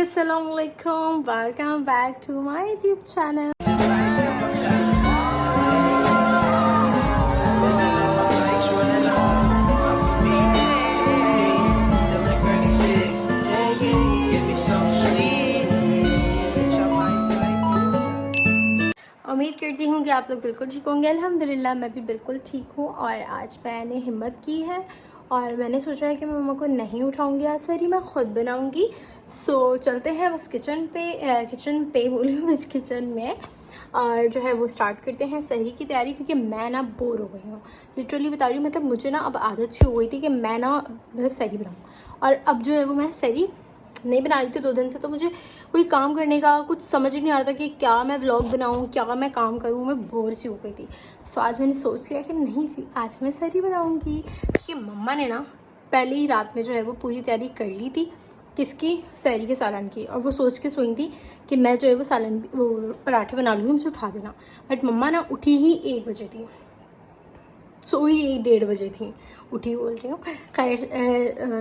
Assalamualaikum, welcome back to my YouTube channel. उम्मीद करती हूँ कि आप लोग बिल्कुल ठीक होंगे। अल्हम्दुलिल्लाह मैं भी बिल्कुल ठीक हूँ। और आज मैंने हिम्मत की है और मैंने सोचा है कि मैं मम्मा को नहीं उठाऊंगी, आज सारी मैं ख़ुद बनाऊंगी। सो चलते हैं बस किचन पे बोली बस किचन में, और जो है वो स्टार्ट करते हैं सहरी की तैयारी। क्योंकि मैं ना बोर हो गई हूँ, लिटरली बता रही हूँ। मतलब मुझे ना अब आदत सी हो गई थी कि मैं ना मतलब सहरी बनाऊँ, और अब जो है वो मैं सहरी नहीं बना रही थी 2 दिन से। तो मुझे कोई काम करने का कुछ समझ ही नहीं आ रहा था कि क्या मैं व्लॉग बनाऊँ, क्या मैं काम करूँ। मैं बोर सी हो गई थी। सो आज मैंने सोच लिया कि नहीं जी, आज मैं सहरी बनाऊँगी। क्योंकि मम्मा ने ना पहले ही रात में जो है वो पूरी तैयारी कर ली थी, किसकी, सहरी के सालन की। और वो सोच के सोई थी कि मैं जो है वो पराठे बना लूँगी, मुझे उठा देना। बट मम्मा ना उठी ही 1 बजे थी, सोई 1-1:30 बजे थी, उठी बोल रही हूँ। खैर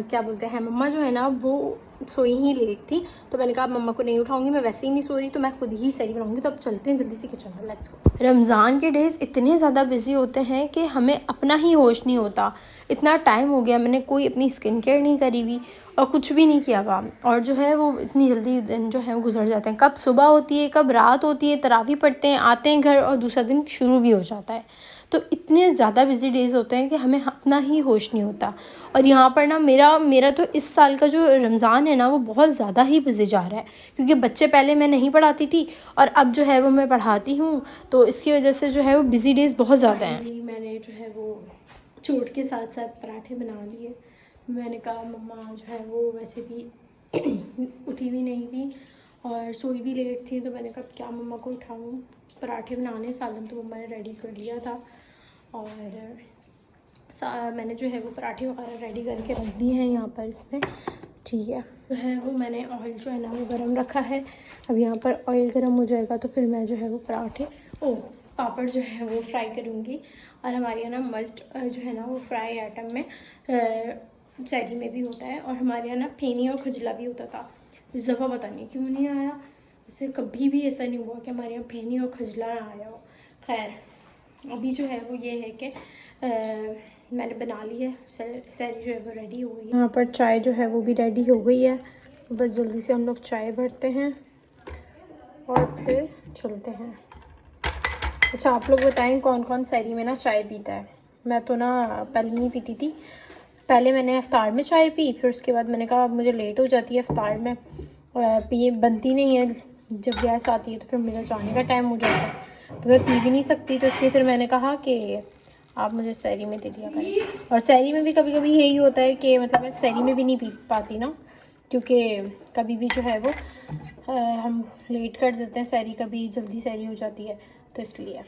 क्या बोलते हैं, मम्मा जो है ना वो सोई ही लेट थी। तो मैंने कहा मम्मा को नहीं उठाऊंगी, मैं वैसे ही नहीं सो रही, तो मैं खुद ही सहरी बनाऊंगी। तो अब चलते हैं जल्दी से किचन में, लेट्स गो। रमज़ान के डेज़ इतने ज़्यादा बिजी होते हैं कि हमें अपना ही होश नहीं होता। इतना टाइम हो गया मैंने कोई अपनी स्किन केयर नहीं करी हुई और कुछ भी नहीं किया हुआ। और जो है वो इतनी जल्दी दिन जो है वो गुजर जाते हैं। कब सुबह होती है, कब रात होती है, तरावी पढ़ते हैं, आते हैं घर, और दूसरा दिन शुरू भी हो जाता है। तो इतने ज़्यादा बिजी डेज़ होते हैं कि हमें अपना ही होश नहीं होता। और यहाँ पर ना मेरा तो इस साल का जो रमज़ान है ना वो बहुत ज़्यादा ही बिजी जा रहा है। क्योंकि बच्चे पहले मैं नहीं पढ़ाती थी और अब जो है वो मैं पढ़ाती हूँ, तो इसकी वजह से जो है वो बिज़ी डेज़ बहुत ज़्यादा हैं। मैंने जो है वो चोट के साथ साथ पराठे बना लिए। मैंने कहा मम्मा जो है वो वैसे भी उठी भी नहीं थी और सोई भी लेट थी, तो मैंने कहा क्या मम्मा को उठाऊँ। पराठे बनाने, सालन तो मम्मा ने रेडी कर लिया था। और मैंने जो है वो पराठे वगैरह रेडी करके रख दिए हैं यहाँ पर इसमें, ठीक है। जो है वो मैंने ऑयल जो है ना वो गर्म रखा है। अब यहाँ पर ऑयल गर्म हो जाएगा तो फिर मैं जो है वो पापड़ जो है वो फ्राई करूँगी। और हमारे यहाँ ना मस्ट जो है ना वो फ्राई आइटम में सहरी में भी होता है, और हमारे यहाँ ना फेनी और खजला भी होता था। इस दफ़ा पता नहीं क्यों नहीं आया, वैसे कभी भी ऐसा नहीं हुआ कि हमारे यहाँ फेनी और खजला ना आया हो। खैर अभी जो है वो ये है कि मैंने बना ली है सहरी, जो है वो रेडी हो गई है। यहाँ पर चाय जो है वो भी रेडी हो गई है। बस जल्दी से हम लोग चाय भरते हैं और फिर चलते हैं। अच्छा आप लोग बताएं कौन कौन सहरी में ना चाय पीता है। मैं तो ना पहले नहीं पीती थी, पहले मैंने इफ्तार में चाय पी, फिर उसके बाद मैंने कहा अब मुझे लेट हो जाती है इफ्तार में, पिए बनती नहीं है, जब गैस आती है तो फिर मेरा जाने का टाइम हो जाता है, तो मैं पी भी नहीं सकती। तो इसलिए फिर मैंने कहा कि आप मुझे सहरी में दे दिया करें। और सहरी में भी कभी कभी यही होता है कि मतलब मैं सहरी में भी नहीं पी पाती ना, क्योंकि कभी भी जो है वो हम लेट कर देते हैं सहरी, कभी जल्दी सहरी हो जाती है, तो इसलिए।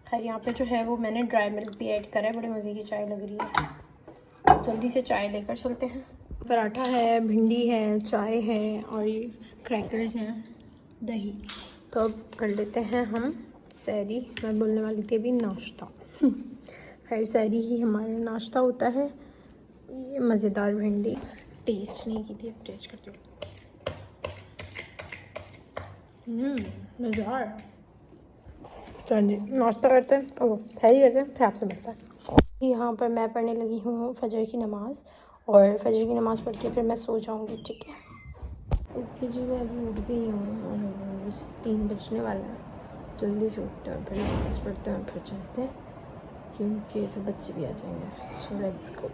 खैर यहाँ पे जो है वो मैंने ड्राई मिल्क भी ऐड करा है, बड़े मज़े की चाय लग रही है। जल्दी से चाय लेकर चलते हैं। पराठा है, भिंडी है, चाय है और ये क्रैकर्स हैं, दही। तो अब कर लेते हैं हम सहरी। मैं बोलने वाली थी अभी नाश्ता। खैर सहरी ही हमारा नाश्ता होता है। ये मज़ेदार भिंडी, टेस्ट नहीं की थी, अब टेस्ट करती हूँ। मज़ेदार। चल जी नाश्ता करते हैं, सहरी करते हैं, फिर आपसे मिलता है। यहाँ पर मैं पढ़ने लगी हूँ फजर की नमाज़, और फजर की नमाज़ पढ़ के फिर मैं सो जाऊँगी, ठीक है। ओके जी, मैं अभी उठ गई हूँ और बस 3 बजने वाला है। जल्दी से उठते हैं, फिर नमाज़ पढ़ते हैं, फिर चलते हैं, क्योंकि फिर बच्चे भी आ जाएंगे। So let's go.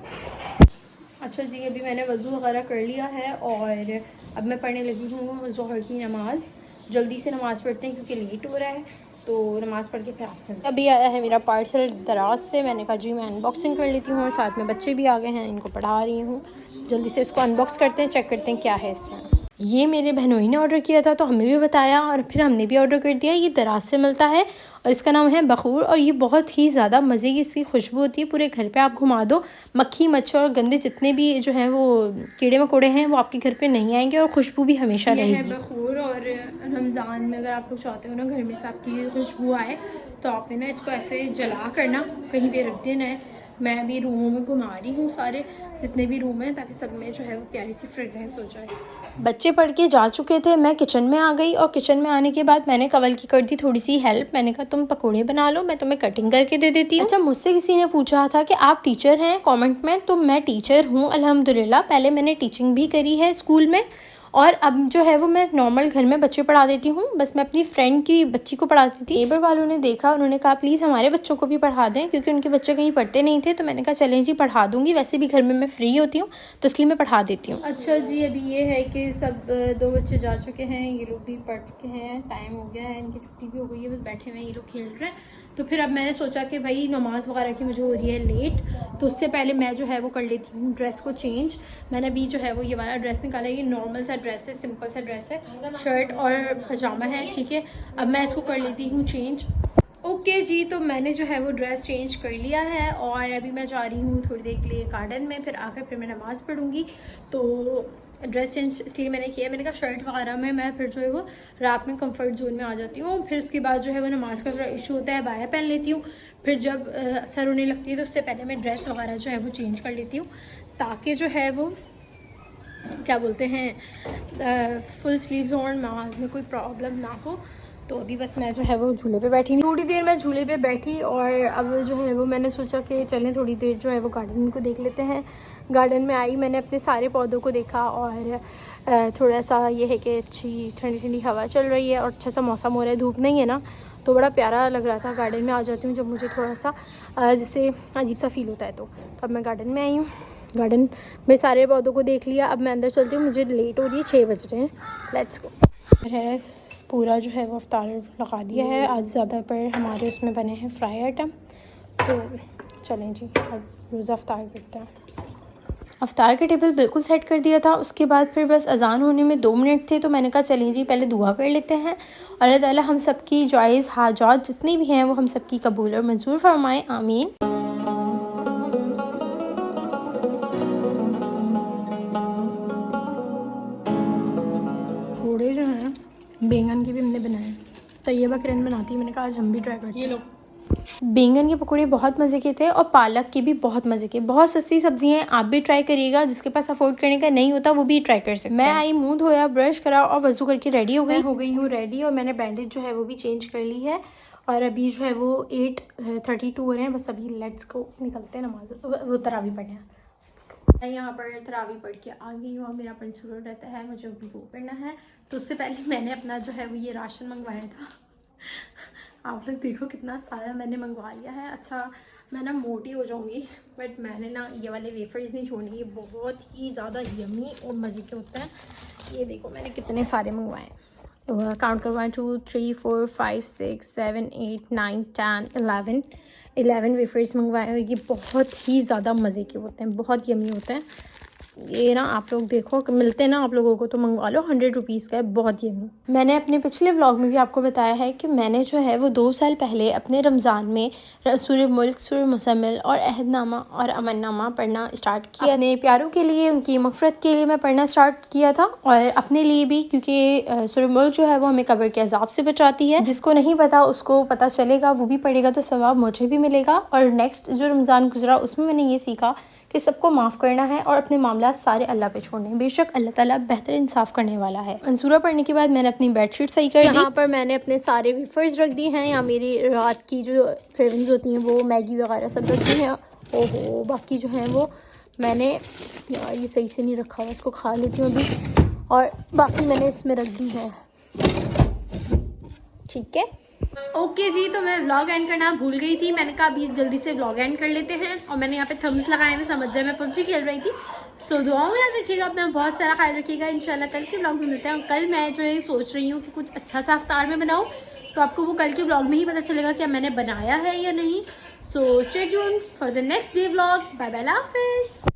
अच्छा जी, अभी मैंने वज़ू वगैरह कर लिया है और अब मैं पढ़ने लगी हूँ ज़ोहर की नमाज़। जल्दी से नमाज़ पढ़ते हैं क्योंकि लेट हो रहा है, तो नमाज़ पढ़ के फिर आपसे। अभी आया है मेरा पार्सल दराज से, मैंने कहा जी मैं अनबॉक्सिंग कर लेती हूँ, और साथ में बच्चे भी आ गए हैं, इनको पढ़ा रही हूँ। जल्दी से इसको अनबॉक्स करते हैं, चेक करते हैं क्या है इसमें। ये मेरे बहनोई ने ऑर्डर किया था, तो हमें भी बताया और फिर हमने भी ऑर्डर कर दिया। ये दराज से मिलता है और इसका नाम है बखूर, और ये बहुत ही ज़्यादा मज़े की इसकी खुशबू होती है। पूरे घर पे आप घुमा दो, मक्खी मच्छर और गंदे जितने भी जो हैं वो कीड़े मकोड़े हैं वो आपके घर पे नहीं आएंगे, और खुशबू भी हमेशा रहेगी। ये है बखूर, और रमज़ान में अगर आप लोग चाहते हो ना घर में से आपकी खुशबू आए, तो आपने ना इसको ऐसे जला कर ना कहीं पे रख देना है, मैं अभी रूमों में घुमा रही हूँ सारे जितने भी रूम हैं, ताकि सब में जो है वो प्यारी सी फ्रेगरेंस हो जाए। बच्चे पढ़ के जा चुके थे, मैं किचन में आ गई और किचन में आने के बाद मैंने कवल की कर दी थोड़ी सी हेल्प। मैंने कहा तुम पकोड़े बना लो, मैं तुम्हें कटिंग करके दे देती हूँ। अच्छा, मुझसे किसी ने पूछा था कि आप टीचर हैं कमेंट में, तो मैं टीचर हूँ अल्हम्दुलिल्लाह। पहले मैंने टीचिंग भी करी है स्कूल में, और अब जो है वो मैं नॉर्मल घर में बच्चे पढ़ा देती हूँ। बस मैं अपनी फ्रेंड की बच्ची को पढ़ाती थी। नेबर वालों ने देखा, उन्होंने कहा प्लीज़ हमारे बच्चों को भी पढ़ा दें, क्योंकि उनके बच्चे कहीं पढ़ते नहीं थे। तो मैंने कहा चलें जी पढ़ा दूँगी, वैसे भी घर में मैं फ्री होती हूँ तो इसलिए मैं पढ़ा देती हूँ। अच्छा जी, अभी ये है कि सब 2 बच्चे जा चुके हैं, ये लोग भी पढ़ चुके हैं, टाइम हो गया है, इनकी छुट्टी भी हो गई है, बस बैठे हुए हैं, ये लोग खेल रहे हैं। तो फिर अब मैंने सोचा कि भाई नमाज़ वगैरह की मुझे हो रही है लेट, तो उससे पहले मैं जो है वो कर लेती हूँ ड्रेस को चेंज। मैंने अभी जो है वो ये वाला ड्रेस निकाला है, ये नॉर्मल सा ड्रेस है, सिंपल सा ड्रेस है, शर्ट और पजामा है, ठीक है। अब मैं इसको कर लेती हूँ चेंज। ओके जी, तो मैंने जो है वो ड्रेस चेंज कर लिया है और अभी मैं जा रही हूँ थोड़ी देर के लिए गार्डन में, फिर आकर फिर मैं नमाज़ पढ़ूँगी। तो ड्रेस चेंज इसलिए मैंने किया, मैंने कहा शर्ट वगैरह में मैं फिर जो है वो रात में कंफर्ट जोन में आ जाती हूँ, फिर उसके बाद जो है वो नमाज़ का थोड़ा इशू होता है, बाया पहन लेती हूँ, फिर जब असर होने लगती है तो उससे पहले मैं ड्रेस वगैरह जो है वो चेंज कर लेती हूँ, ताकि जो है वो क्या बोलते हैं फुल स्लीव्स और नमाज में कोई प्रॉब्लम ना हो। तो अभी बस मैं जो है वो झूले पे बैठी, थोड़ी देर मैं झूले पे बैठी और अब जो है वो मैंने सोचा कि चलें थोड़ी देर जो है वो गार्डन को देख लेते हैं। गार्डन में आई, मैंने अपने सारे पौधों को देखा और थोड़ा सा ये है कि अच्छी ठंडी ठंडी हवा चल रही है और अच्छा सा मौसम हो रहा है, धूप नहीं है ना, तो बड़ा प्यारा लग रहा था। गार्डन में आ जाती हूँ जब मुझे थोड़ा सा जैसे अजीब सा फील होता है, तो अब मैं गार्डन में आई हूँ। गार्डन में सारे पौधों को देख लिया, अब मैं अंदर चलती हूँ, मुझे लेट हो रही है, 6 बज रहे हैं। Let's go. है पूरा जो है वो अफ्तार लगा दिया है, आज ज़्यादा पर हमारे उसमें बने हैं फ्राई आइटम, तो चलें जी अब रोज़ा अफ्तार करते हैं। अफ्तार का टेबल बिल्कुल सेट कर दिया था, उसके बाद फिर बस अज़ान होने में 2 मिनट थे, तो मैंने कहा चलें जी पहले दुआ कर लेते हैं। अल्लाह ताला हम सब की जायज़ हाजात जितनी भी हैं वो हम सब की कबूल और मंजूर फरमाएँ, आमीन। थोड़े जो हैं बैंगन के भी हमने बनाए, तैयबा किरण बनाती है, मैंने कहा आज हम भी ट्राई करते हैं। ये लोग बैंगन के पकौड़े बहुत मज़े के थे और पालक के भी बहुत मज़े के, बहुत सस्ती सब्जी हैं, आप भी ट्राई करिएगा, जिसके पास अफोर्ड करने का नहीं होता वो भी ट्राई कर सकते हैं। मैं आई, मुंह धोया, ब्रश करा और वज़ू करके रेडी हो गई हूँ रेडी, और मैंने बैंडेज जो है वो भी चेंज कर ली है और अभी जो है वो 8:32 हो रहे हैं, बस अभी लेट्स को निकलते हैं नमाज, वो तरावी पढ़ने हैं। मैं यहाँ पर तरावी पढ़ के आ गई हूँ, मेरा पंसूर रहता है, मुझे अभी वो पढ़ना है, तो उससे पहले मैंने अपना जो है वो ये राशन मंगवाया था। आप लोग देखो कितना सारा मैंने मंगवा लिया है। अच्छा मैं ना मोटी हो जाऊँगी, बट मैंने ना ये वाले वेफर्स नहीं छोड़ने, ये बहुत ही ज़्यादा यमी और मज़े के होते हैं। ये देखो मैंने कितने सारे मंगवाए, काउंट करो 1 2 3 4 5 6 7 8 9 10 11 वेफर्स मंगवाए हैं। ये बहुत ही ज़्यादा मज़े के होते हैं, बहुत यमी होते हैं। ये ना आप लोग देखो, मिलते हैं ना आप लोगों को तो मंगवा लो, 100 रुपीज़ का है, बहुत यमी। मैंने अपने पिछले व्लॉग में भी आपको बताया है कि मैंने जो है वो 2 साल पहले अपने रमज़ान में सूरह मुल्क, सूरह मुज़म्मिल और अहदनामा और अमन्नामा पढ़ना स्टार्ट किया। अपने प्यारों के लिए, उनकी मग़फ़िरत के लिए मैं पढ़ना स्टार्ट किया था, और अपने लिए भी, क्योंकि सूरह मुल्क जो है वो हमें कब्र के अज़ाब से बचाती है। जिसको नहीं पता उसको पता चलेगा, वो भी पढ़ेगा तो सवाब मुझे भी मिलेगा। और नेक्स्ट जो रमज़ान गुजरा उसमें मैंने ये सीखा कि सबको माफ़ करना है और अपने मामला सारे अल्लाह पे छोड़ने हैं। बेशक अल्लाह ताला बेहतर इंसाफ करने वाला है। मंसूरा पढ़ने के बाद मैंने अपनी बेडशीट सही कर दी। यहाँ पर मैंने अपने सारे वेफर्स रख दी हैं, या मेरी रात की जो क्रेविंग्स होती हैं वो मैगी वगैरह सब रख दी हैं। ओहो, बाकी जो है वो मैंने, यार ये सही से नहीं रखा हुआ, इसको खा लेती हूँ अभी, और बाकी मैंने इसमें रख दी है, ठीक है। ओके जी, तो मैं व्लॉग एंड करना भूल गई थी, मैंने कहा अभी जल्दी से व्लॉग एंड कर लेते हैं। और मैंने यहाँ पे थम्स लगाए हुए, समझ जाए मैं पबजी खेल रही थी। सो दुआओं में याद रखिएगा, अपना बहुत सारा ख्याल रखिएगा। इंशाल्लाह कल के व्लॉग में मिलते हैं। और कल मैं जो है सोच रही हूँ कि कुछ अच्छा सा अफ्तार में बनाऊँ, तो आपको वो कल के व्लॉग में ही पता चलेगा कि मैंने बनाया है या नहीं। So stay tuned for the next day vlog. Bye bye, Allah हाफिज़।